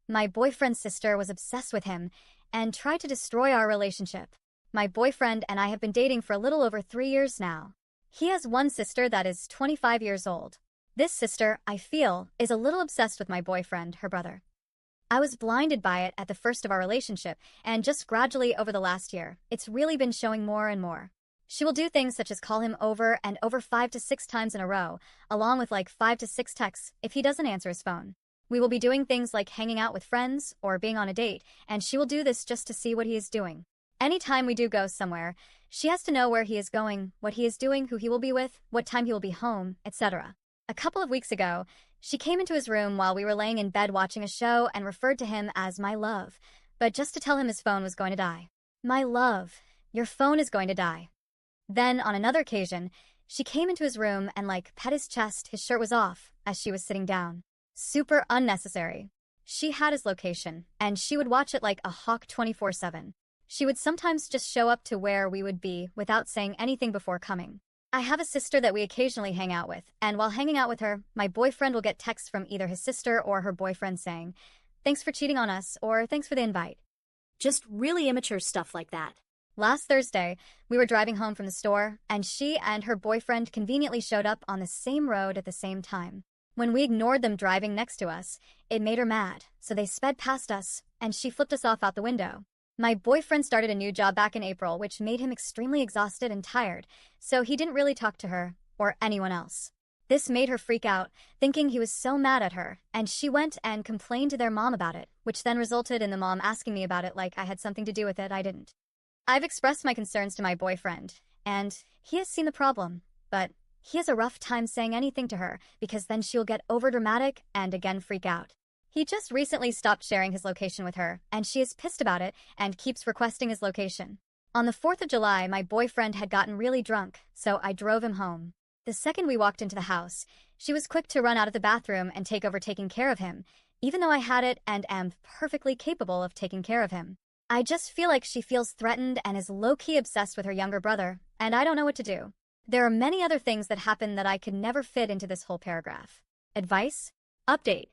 My boyfriend's sister was obsessed with him and tried to destroy our relationship. My boyfriend and I have been dating for a little over 3 years now. He has one sister that is 25 years old. This sister, I feel, is a little obsessed with my boyfriend, her brother. I was blinded by it at the first of our relationship, and just gradually over the last year, it's really been showing more and more. She will do things such as call him over and over 5 to 6 times in a row, along with like 5 to 6 texts if he doesn't answer his phone. We will be doing things like hanging out with friends or being on a date, and she will do this just to see what he is doing. Anytime we do go somewhere, she has to know where he is going, what he is doing, who he will be with, what time he will be home, etc. A couple of weeks ago, she came into his room while we were laying in bed watching a show and referred to him as my love, but just to tell him his phone was going to die. My love, your phone is going to die. Then, on another occasion, she came into his room and pet his chest. His shirt was off as she was sitting down. Super unnecessary. She had his location, and she would watch it like a hawk 24/7. She would sometimes just show up to where we would be without saying anything before coming. I have a sister that we occasionally hang out with, and while hanging out with her, my boyfriend will get texts from either his sister or her boyfriend saying, "Thanks for cheating on us," or "Thanks for the invite." Just really immature stuff like that. Last Thursday, we were driving home from the store, and she and her boyfriend conveniently showed up on the same road at the same time. When we ignored them driving next to us, it made her mad, so they sped past us, and she flipped us off out the window. My boyfriend started a new job back in April, which made him extremely exhausted and tired, so he didn't really talk to her or anyone else. This made her freak out, thinking he was so mad at her, and she went and complained to their mom about it, which then resulted in the mom asking me about it like I had something to do with it. I didn't. I've expressed my concerns to my boyfriend, and he has seen the problem, but he has a rough time saying anything to her because then she'll get overdramatic and again freak out. He just recently stopped sharing his location with her, and she is pissed about it and keeps requesting his location. On the 4th of July, my boyfriend had gotten really drunk, so I drove him home. The second we walked into the house, she was quick to run out of the bathroom and take over taking care of him, even though I had it and am perfectly capable of taking care of him. I just feel like she feels threatened and is low-key obsessed with her younger brother, and I don't know what to do. There are many other things that happen that I could never fit into this whole paragraph. Advice? Update.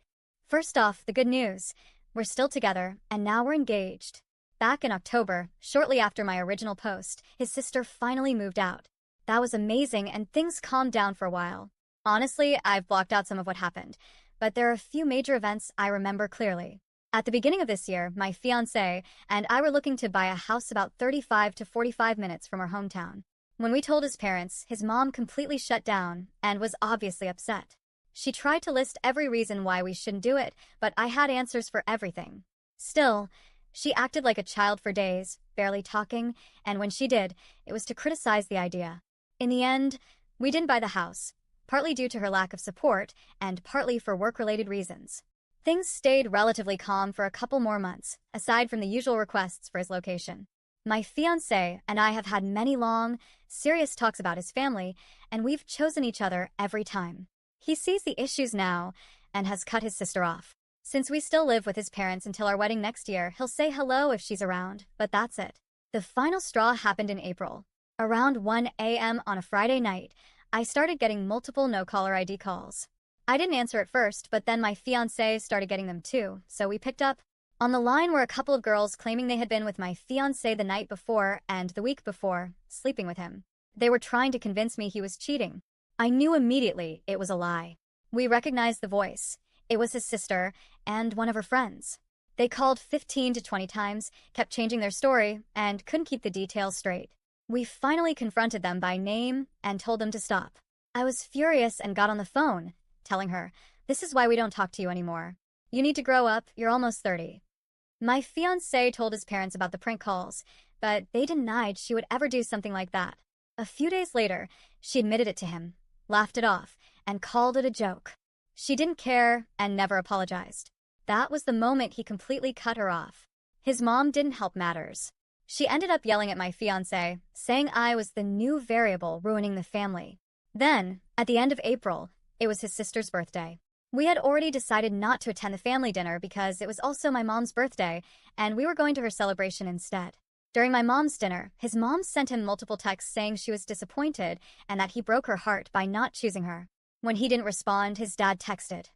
First off, the good news. We're still together, and now we're engaged. Back in October, shortly after my original post, his sister finally moved out. That was amazing, and things calmed down for a while. Honestly, I've blocked out some of what happened, but there are a few major events I remember clearly. At the beginning of this year, my fiancé and I were looking to buy a house about 35 to 45 minutes from our hometown. When we told his parents, his mom completely shut down and was obviously upset. She tried to list every reason why we shouldn't do it, but I had answers for everything. Still, she acted like a child for days, barely talking, and when she did, it was to criticize the idea. In the end, we didn't buy the house, partly due to her lack of support and partly for work-related reasons. Things stayed relatively calm for a couple more months, aside from the usual requests for his location. My fiancé and I have had many long, serious talks about his family, and we've chosen each other every time. He sees the issues now and has cut his sister off. Since we still live with his parents until our wedding next year, he'll say hello if she's around, but that's it. The final straw happened in April. Around 1 a.m. on a Friday night, I started getting multiple no-caller ID calls. I didn't answer at first, but then my fiancé started getting them too, so we picked up. On the line were a couple of girls claiming they had been with my fiancé the night before and the week before, sleeping with him. They were trying to convince me he was cheating. I knew immediately it was a lie. We recognized the voice. It was his sister and one of her friends. They called 15 to 20 times, kept changing their story, and couldn't keep the details straight. We finally confronted them by name and told them to stop. I was furious and got on the phone, telling her, "This is why we don't talk to you anymore. You need to grow up, you're almost 30. My fiancé told his parents about the prank calls, but they denied she would ever do something like that. A few days later, she admitted it to him, laughed it off, and called it a joke. She didn't care and never apologized. That was the moment he completely cut her off. His mom didn't help matters. She ended up yelling at my fiancé, saying I was the new variable ruining the family. Then, at the end of April, it was his sister's birthday. We had already decided not to attend the family dinner because it was also my mom's birthday, and we were going to her celebration instead. During my mom's dinner, his mom sent him multiple texts saying she was disappointed and that he broke her heart by not choosing her. When he didn't respond, his dad texted,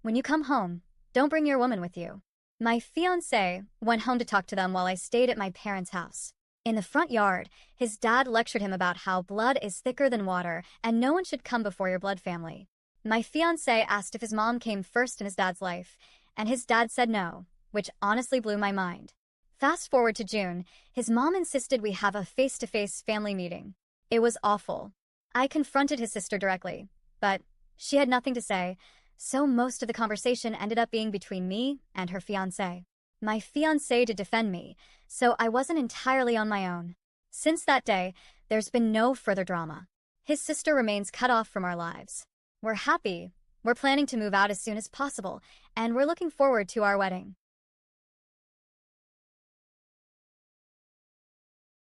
"When you come home, don't bring your woman with you." My fiancé went home to talk to them while I stayed at my parents' house. In the front yard, his dad lectured him about how blood is thicker than water and no one should come before your blood family. My fiancé asked if his mom came first in his dad's life, and his dad said no, which honestly blew my mind. Fast forward to June, his mom insisted we have a face-to-face family meeting. It was awful. I confronted his sister directly, but she had nothing to say, so most of the conversation ended up being between me and her fiancé. My fiancé did defend me, so I wasn't entirely on my own. Since that day, there's been no further drama. His sister remains cut off from our lives. We're happy. We're planning to move out as soon as possible, and we're looking forward to our wedding.